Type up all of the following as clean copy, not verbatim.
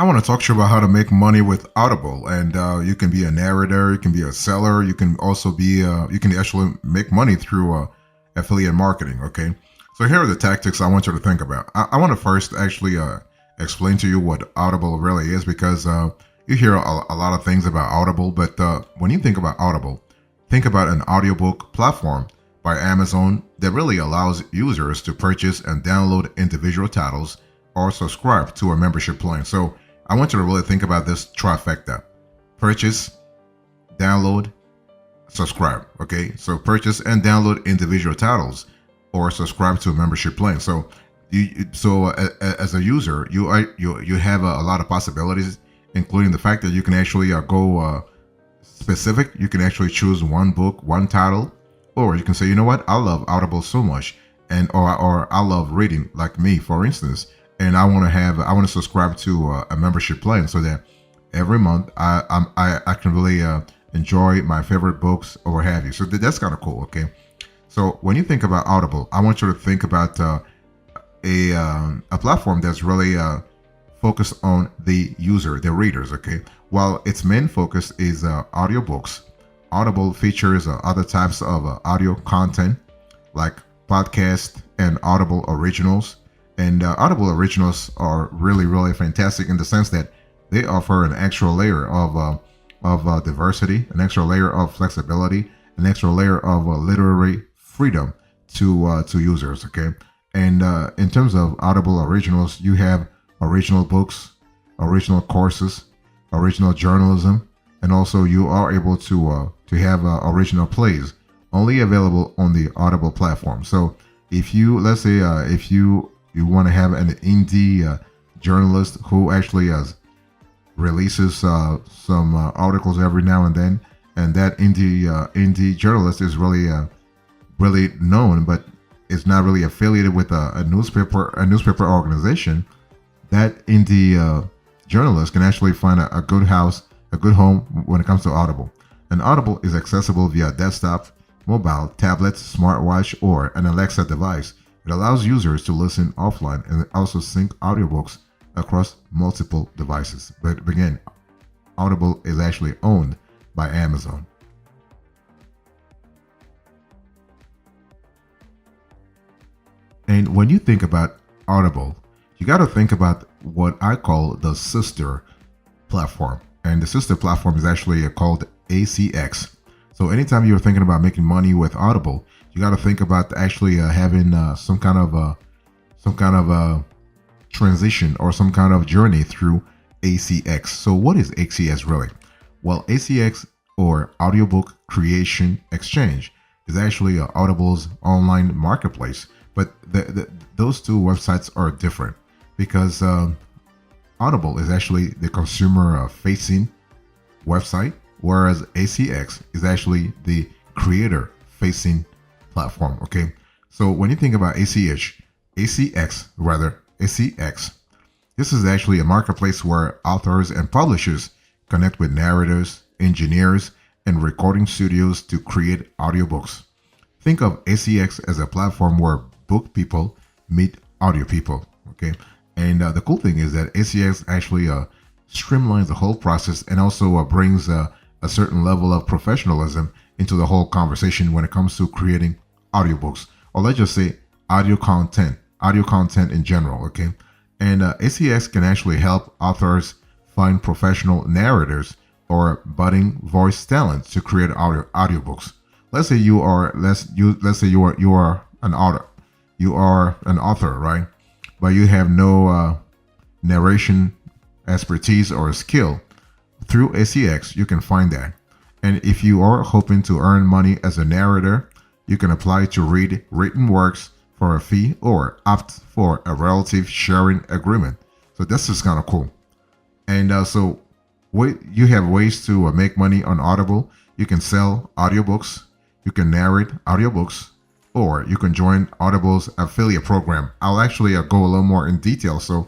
I want to talk to you about how to make money with Audible, and you can be a narrator, you can be a seller, you can also be, you can actually make money through affiliate marketing. Okay, so here are the tactics I want you to think about. I want to first actually explain to you what Audible really is, because you hear a lot of things about Audible, but when you think about Audible, think about an audiobook platform by Amazon that really allows users to purchase and download individual titles or subscribe to a membership plan. So I want you to really think about this trifecta: purchase, download, subscribe. Okay, so purchase and download individual titles or subscribe to a membership plan. So as a user, you have a lot of possibilities, including the fact that you can actually go specific. You can actually choose one book, one title, or you can say, you know what, I love Audible so much, and or I love reading, like me, for instance, and I want to subscribe to a membership plan so that every month I can really enjoy my favorite books or what have you. So that's kind of cool. Okay, so when you think about Audible, I want you to think about a platform that's really focused on the user, the readers. Okay, while its main focus is audiobooks, Audible features other types of audio content like podcast and Audible originals. And Audible originals are really, really fantastic in the sense that they offer an extra layer of diversity, an extra layer of flexibility, an extra layer of literary freedom to users. Okay, and in terms of Audible originals, you have original books, original courses, original journalism, and also you are able to have original plays only available on the Audible platform. So if you, let's say, if you want to have an indie journalist who actually releases some articles every now and then, and that indie journalist is really known, but is not really affiliated with a newspaper organization, that indie journalist can actually find a good house, a good home when it comes to Audible. And Audible is accessible via desktop, mobile, tablet, smartwatch, or an Alexa device. It allows users to listen offline and also sync audiobooks across multiple devices. But again, Audible is actually owned by Amazon. And when you think about Audible, you got to think about what I call the sister platform. And the sister platform is actually called ACX. So anytime you're thinking about making money with Audible, you got to think about actually having some kind of a transition or some kind of journey through ACX. So what is ACX really? Well, ACX, or Audiobook Creation Exchange, is actually Audible's online marketplace. But those two websites are different because Audible is actually the consumer facing website, whereas ACX is actually the creator facing platform. Okay, so when you think about ACX, this is actually a marketplace where authors and publishers connect with narrators, engineers, and recording studios to create audiobooks. Think of ACX as a platform where book people meet audio people. Okay, and the cool thing is that ACX actually streamlines the whole process and also brings a certain level of professionalism into the whole conversation when it comes to creating audiobooks, or let's just say audio content in general. Okay, and ACX can actually help authors find professional narrators or budding voice talents to create audiobooks. Let's say you are an author. You are an author, right? But you have no narration expertise or skill. Through ACX, you can find that. And if you are hoping to earn money as a narrator, you can apply to read written works for a fee or opt for a relative sharing agreement. So this is kind of cool. And you have ways to make money on Audible. You can sell audiobooks, you can narrate audiobooks, or you can join Audible's affiliate program. I'll actually go a little more in detail so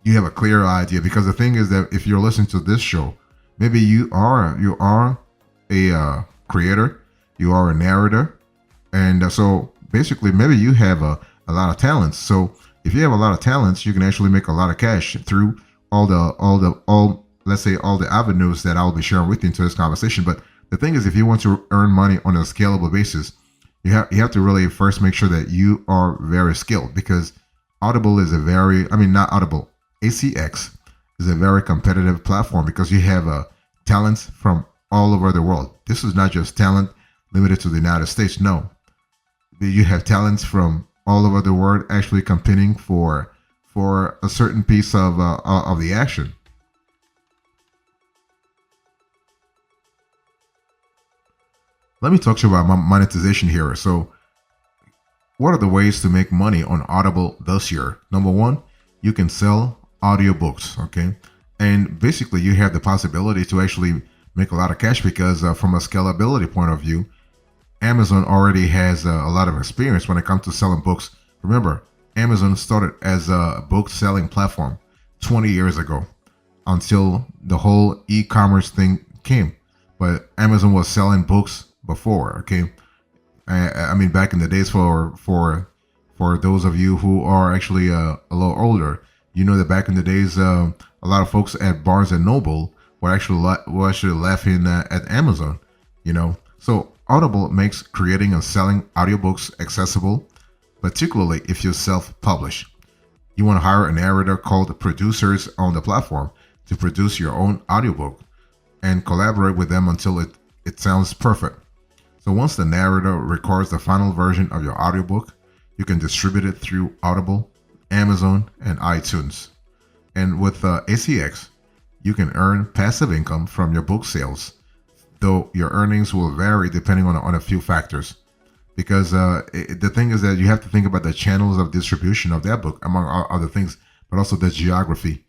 you have a clear idea, because the thing is that if you're listening to this show, maybe you are a creator, you are a narrator, and so basically maybe you have a lot of talents. So if you have a lot of talents, you can actually make a lot of cash through all let's say all the avenues that I'll be sharing with you into this conversation. But the thing is, if you want to earn money on a scalable basis, you have to really first make sure that you are very skilled, because Audible is a very, I mean, not Audible, ACX is a very competitive platform, because you have talents from all over the world. This is not just talent limited to the United States. No, you have talents from all over the world actually competing for a certain piece of the action. Let me talk to you about monetization here. So, what are the ways to make money on Audible this year? Number one, you can sell audiobooks, okay? And basically, you have the possibility to actually make a lot of cash, because from a scalability point of view, Amazon already has a lot of experience when it comes to selling books. Remember, Amazon started as a book selling platform 20 years ago, until the whole e-commerce thing came. But Amazon was selling books before, okay? I mean, back in the days, for those of you who are actually a little older, you know that back in the days, a lot of folks at Barnes and Noble were actually laughing at Amazon, you know. So Audible makes creating and selling audiobooks accessible, particularly if you self-publish. You want to hire a narrator called producers on the platform to produce your own audiobook and collaborate with them until it sounds perfect. So once the narrator records the final version of your audiobook, you can distribute it through Audible, Amazon, and iTunes. And with ACX, you can earn passive income from your book sales, though your earnings will vary depending on a few factors. Because the thing is that you have to think about the channels of distribution of that book, among other things, but also the geography.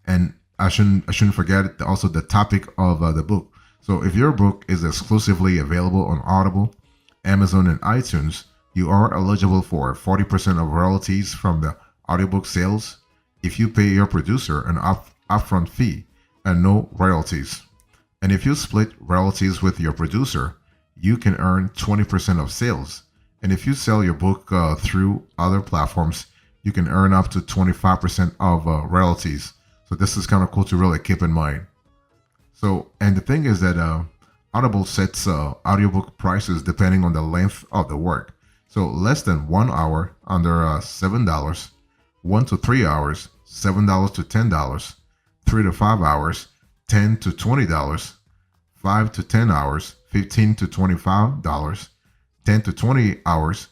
And I shouldn't forget also the topic of the book. So if your book is exclusively available on Audible, Amazon, and iTunes, you are eligible for 40% of royalties from the audiobook sales if you pay your producer an upfront fee and no royalties. And if you split royalties with your producer, you can earn 20% of sales. And if you sell your book through other platforms, you can earn up to 25% of royalties. So this is kind of cool to really keep in mind. So, and the thing is that Audible sets audiobook prices depending on the length of the work. So less than 1 hour, under $7, 1 to 3 hours, $7 to $10, 3 to 5 hours, $10 to $20, 5 to 10 hours, $15 to $25, 10 to 20 hours,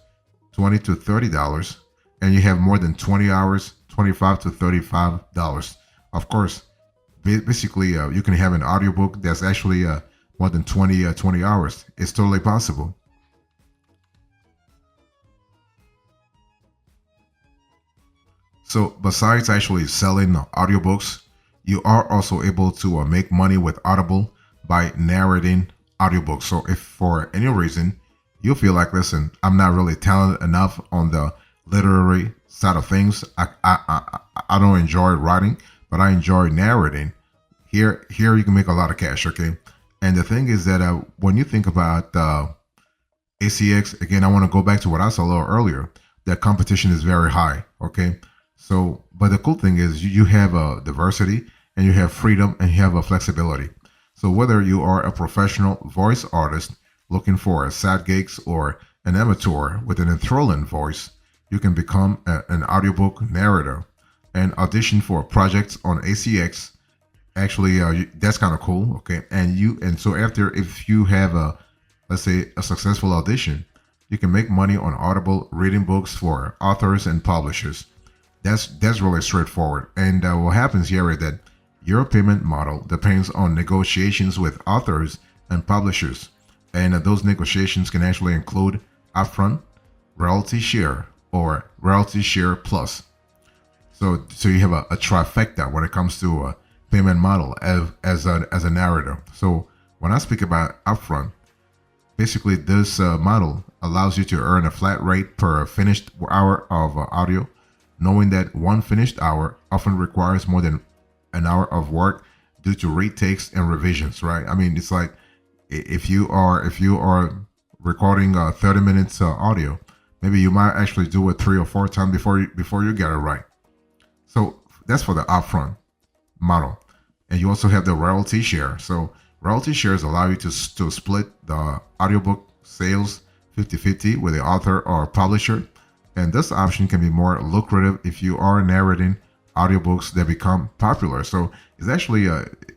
$20 to $30, and you have more than 20 hours, $25 to $35. Of course, basically, you can have an audiobook that's actually more than 20 hours. It's totally possible. So besides actually selling audiobooks, you are also able to make money with Audible by narrating audiobooks. So if for any reason you feel like, listen, I'm not really talented enough on the literary side of things, I don't enjoy writing, but I enjoy narrating. Here you can make a lot of cash, okay? And the thing is that when you think about ACX, again, I want to go back to what I said a little earlier. That competition is very high, okay? So, but the cool thing is you have a diversity, and you have freedom, and you have a flexibility. So whether you are a professional voice artist looking for side gigs, or an amateur with an enthralling voice, you can become an audiobook narrator and audition for projects on ACX. Actually, that's kind of cool, okay? And so after, if you have let's say, a successful audition, you can make money on Audible reading books for authors and publishers. That's really straightforward. And what happens here is that your payment model depends on negotiations with authors and publishers, and those negotiations can actually include upfront, royalty share, or royalty share plus. So you have a trifecta when it comes to a payment model as a narrator. So when I speak about upfront, basically this model allows you to earn a flat rate per finished hour of audio, knowing that one finished hour often requires more than an hour of work due to retakes and revisions, right? I mean, it's like if you are recording 30 minutes audio, maybe you might actually do it 3 or 4 times before you get it right. So that's for the upfront. model. And you also have the royalty share. So royalty shares allow you to split the audiobook sales 50-50 with the author or publisher. And this option can be more lucrative if you are narrating audiobooks that become popular. So it's actually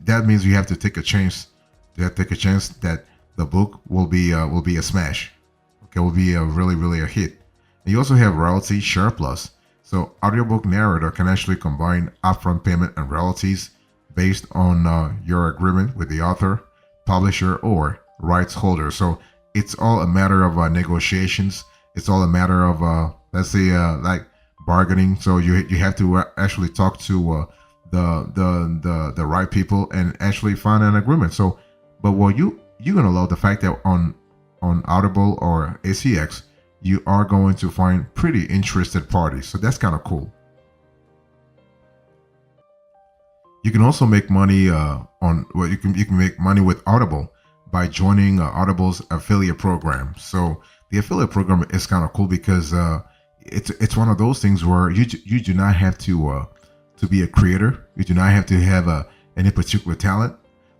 that means you have to take a chance. You have to take a chance that the book will be a smash. Okay, will be a really a hit. And you also have royalty share plus. So audiobook narrator can actually combine upfront payment and royalties based on your agreement with the author, publisher, or rights holder. So it's all a matter of negotiations. It's all a matter of let's say like bargaining. So you have to actually talk to the right people and actually find an agreement. So, but what you're gonna love the fact that on Audible or ACX you are going to find pretty interested parties. So that's kind of cool. You can also make money on well, you can make money with Audible by joining Audible's affiliate program. So the affiliate program is kind of cool because it's one of those things where you do not have to be a creator. You do not have to have any particular talent.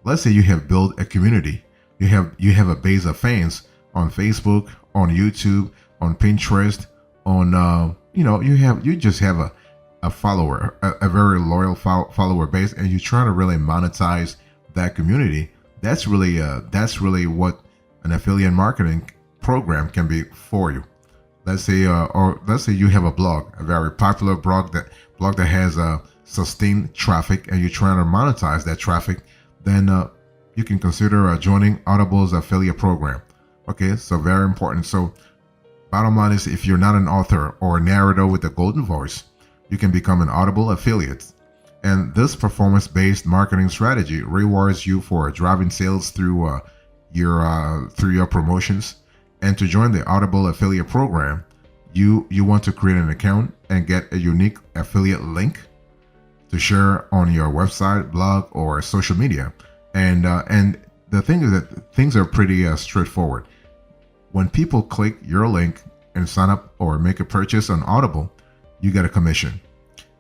Let's say you have built a community. You have a base of fans on Facebook, on YouTube, on Pinterest, on you just have a follower, a very loyal follower base, and you're trying to really monetize that community. That's really what an affiliate marketing program can be for you. Let's say or let's say you have a blog, a very popular blog that has sustained traffic, and you're trying to monetize that traffic. Then you can consider joining Audible's affiliate program. Okay, so very important. So bottom line is, if you're not an author or a narrator with a golden voice, you can become an Audible affiliate. And this performance-based marketing strategy rewards you for driving sales through your promotions. And to join the Audible affiliate program, you want to create an account and get a unique affiliate link to share on your website, blog, or social media. And the thing is that things are pretty straightforward. When people click your link and sign up or make a purchase on Audible, you get a commission.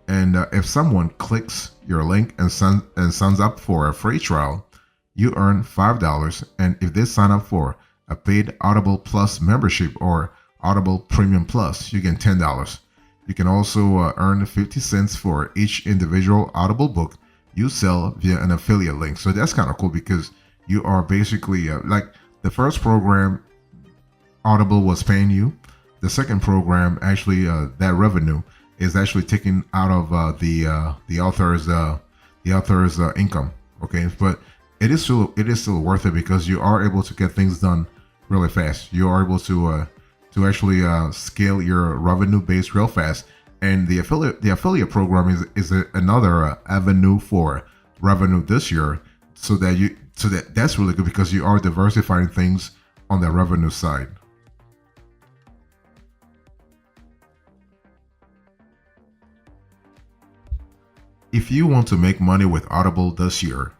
And if someone clicks your link and signs up for a free trial, you earn $5. And if they sign up for a paid Audible Plus membership or Audible Premium Plus, you get $10. You can also earn 50 cents for each individual Audible book you sell via an affiliate link. So that's kind of cool because you are basically like the first program Audible was paying you. The second program, actually, that revenue is actually taken out of the author's income. Okay, but it is still worth it because you are able to get things done really fast. You are able to actually scale your revenue base real fast. And the affiliate program is another avenue for revenue this year. So that's really good because you are diversifying things on the revenue side. If you want to make money with Audible this year,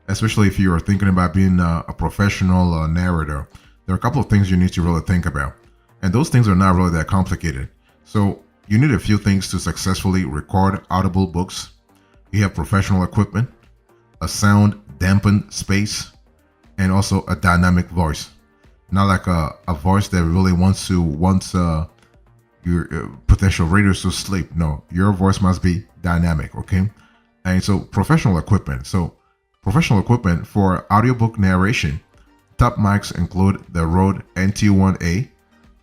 especially if you are thinking about being a professional narrator, there are a couple of things you need to really think about. And those things are not really that complicated. So you need a few things to successfully record Audible books. You have professional equipment, a sound dampened space, and also a dynamic voice. Not like a voice that really wants your potential readers to sleep. No, your voice must be dynamic, okay? And so professional equipment. So professional equipment for audiobook narration. Top mics include the Rode NT1A,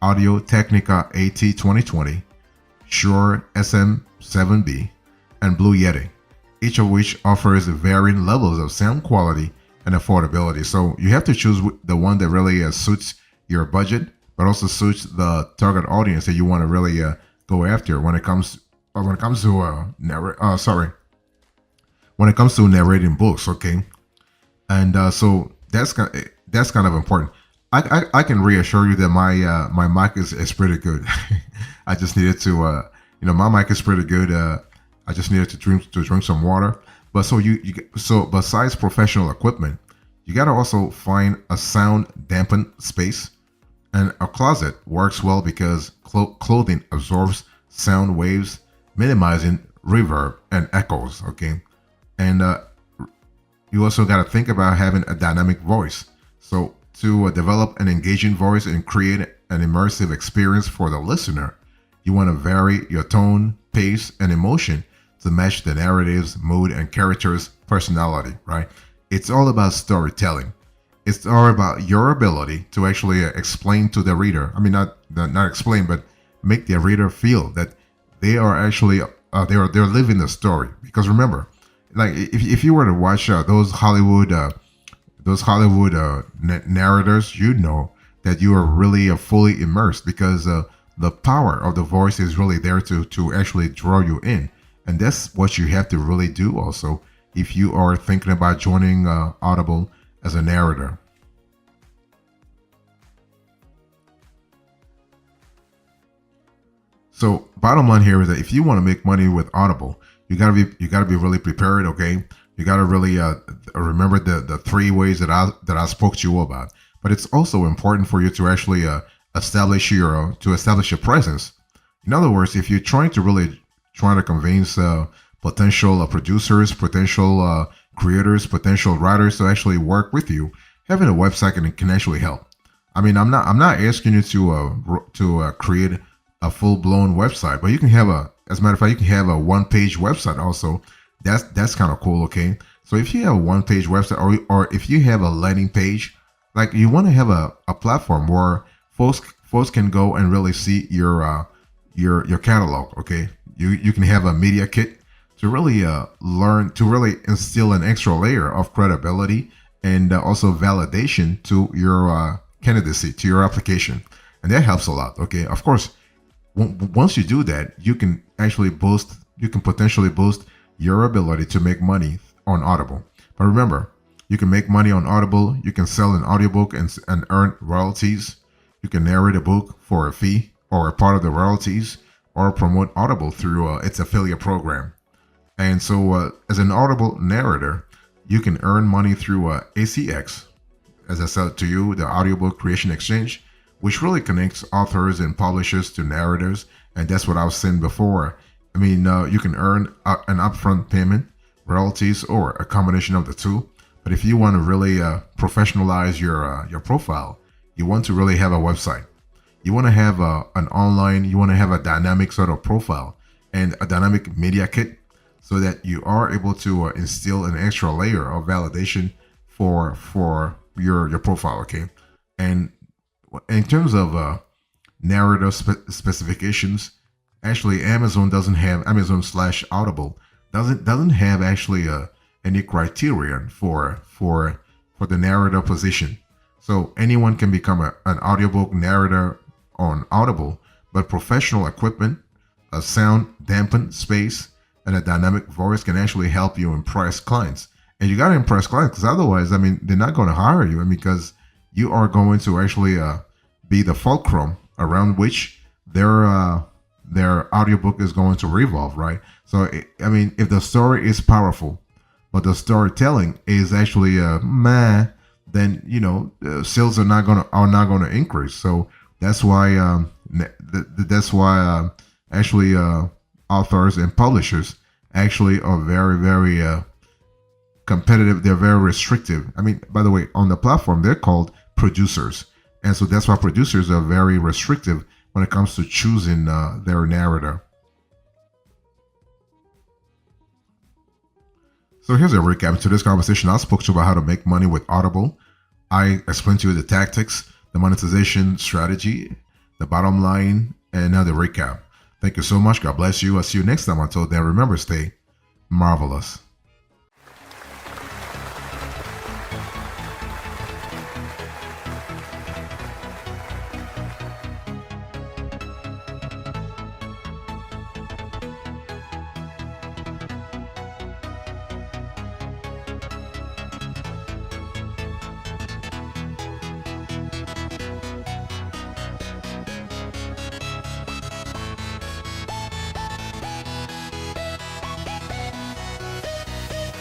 Audio Technica AT 2020, Shure SM7B, and Blue Yeti, each of which offers varying levels of sound quality and affordability. So you have to choose the one that really suits your budget, but also suits the target audience that you want to really go after when it comes to narrating books. Okay, and so that's kind of important. I can reassure you that my mic is pretty good. I just needed to my mic is pretty good. I just needed to drink some water. But so besides professional equipment, you gotta also find a sound dampened space. And a closet works well because clothing absorbs sound waves, minimizing reverb and echoes. Okay, And you also got to think about having a dynamic voice. So to develop an engaging voice and create an immersive experience for the listener, you want to vary your tone, pace, and emotion to match the narrative's mood and character's personality, right? It's all about storytelling. It's all about your ability to actually explain to the reader. I mean, not explain, but make the reader feel that they are actually they're living the story. Because remember, like if you were to watch those Hollywood narrators, you know that you are really fully immersed because the power of the voice is really there to actually draw you in, and that's what you have to really do also if you are thinking about joining Audible as a narrator. So bottom line here is that if you want to make money with Audible, you gotta be really prepared. Okay, you gotta really remember the three ways that I spoke to you about. But it's also important for you to actually establish your presence. In other words, if you're trying to convince potential producers, potential creators, potential writers to actually work with you, having a website can actually help. I mean, I'm not asking you to create a full blown website, but you can have as a matter of fact, you can have a one page website also. That's kind of cool. Okay, so if you have a one page website, or if you have a landing page, like you want to have a platform where folks can go and really see your catalog. Okay, you can have a media kit to really learn to really instill an extra layer of credibility and also validation to your candidacy, to your application, and that helps a lot. Okay, of course, once you do that, you can potentially boost your ability to make money on Audible. But remember, you can make money on Audible. You can sell an audiobook and earn royalties. You can narrate a book for a fee or a part of the royalties, or promote Audible through its affiliate program. And so, as an Audible narrator, you can earn money through ACX, as I said to you, the Audiobook Creation Exchange, which really connects authors and publishers to narrators. And that's what I was saying before. I mean, you can earn an upfront payment, royalties, or a combination of the two. But if you want to really professionalize your profile, you want to really have a website. You want to have you want to have a dynamic sort of profile and a dynamic media kit, so that you are able to instill an extra layer of validation for your profile. Okay, and in terms of narrative specifications, actually Amazon/Audible doesn't have actually any criterion for the narrator position. So anyone can become an audiobook narrator on Audible, but professional equipment, a sound dampened space, and a dynamic voice can actually help you impress clients. And you got to impress clients, because otherwise, I mean, they're not going to hire you. I mean, because you are going to actually be the fulcrum around which their audiobook is going to revolve, right? So, I mean, if the story is powerful, but the storytelling is actually meh, then sales are not gonna increase. So that's why actually authors and publishers actually are very, very competitive. They're very restrictive. I mean, by the way, on the platform they're called producers, and so that's why producers are very restrictive when it comes to choosing their narrator. So here's a recap to this conversation. I spoke to you about how to make money with Audible. I explained to you the tactics, the monetization strategy, the bottom line, and now the recap. Thank you so much. God bless you. I'll see you next time. Until then, remember, stay marvelous.